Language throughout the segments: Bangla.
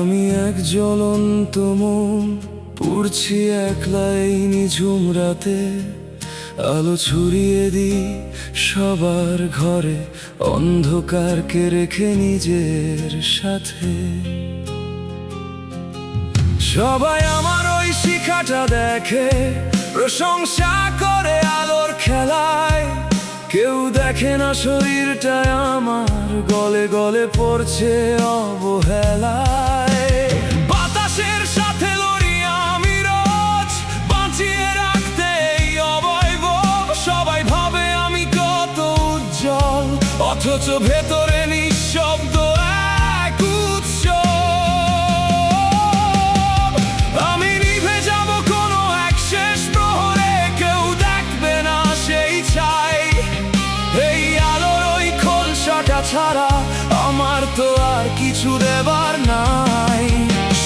আমি এক জ্বলন্ত মন পড়ছি একলাই নিঝুম রাতে, আলো ছড়িয়ে দিই সবার ঘরে, অন্ধকারকে রেখে নিজের সাথে। সবাই আমার ওই শিখাটা দেখে, প্রশংসা করে আলোর খেলায়। কেউ দেখে না শরীরটা আমার গলে গলে পড়ছে অবহেলায়। বাতাসের সাথে লড়ি আমি রোজ, বাঁচিয়ে রাখতে এই অবয়ব। সবাই ভাবে আমি কত উজ্জ্বল, অথচ ভেতরে নিঃশব্দ এক উৎসব। আমি নিভে যাব কোনো এক শেষ প্রহরে, কেউ দেখবে না সেই ছাই। এই আলোর ওই খোলসাটা ছাড়া আমার তো আর কিছু দেবার নাই।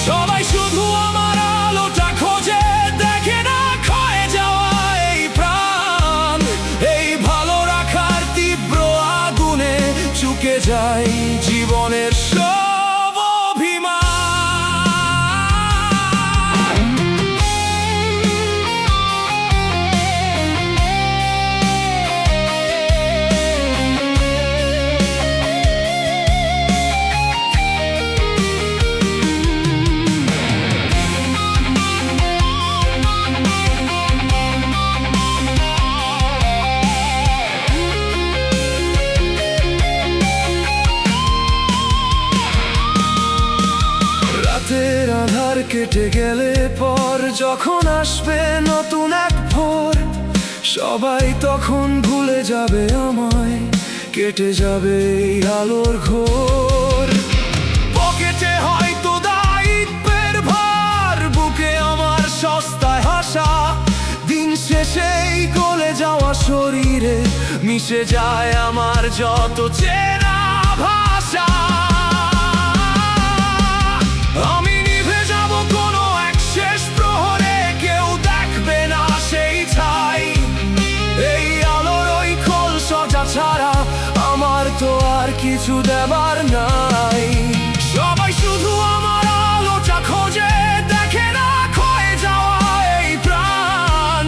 সবাই শুধু আমার আলোটা খোঁজে, দেখে না ক্ষয়ে যাওয়া এই প্রাণ। এই ভালো রাখার তীব্র আগুনে চুকে যায় জীবনের সব অভিমান। রাতের আধার কেটে গেলে পর যখন আসবে নতুন এক ভোর, সবাই তখন ভুলে যাবে আমায়, কেটে যাবে এই আলোর ঘোর। পকেটে হয়তো দায়িত্বের ভার, বুকে আমার সস্তায় হাসা। দিন শেষে এই গলে যাওয়া শরীরে মিশে যায় আমার যত চেনা ভাষা। আমি নিভে যাব কোনো এক শেষ প্রহরে, কেউ দেখবে না সেই ছাই। এই আলোর ওই খোলসটা ছাড়া আমার তো আর কিছু দেবার নাই। সবাই শুধু আমার আলোটা খোঁজে, দেখে না ক্ষয়ে যাওয়া এই প্রাণ।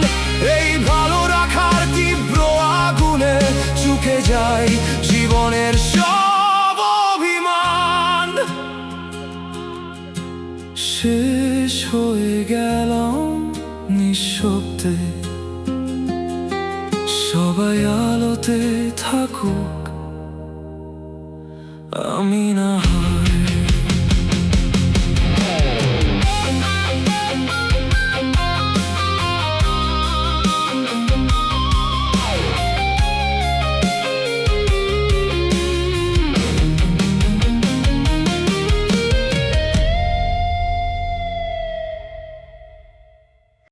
এই ভালো রাখার তীব্র আগুনে চুকে যায় জীবনের সব অভিমান। শেষ হয়ে গেলাম নিঃশব্দে, সবাই আলোতে থাকুক, আমি না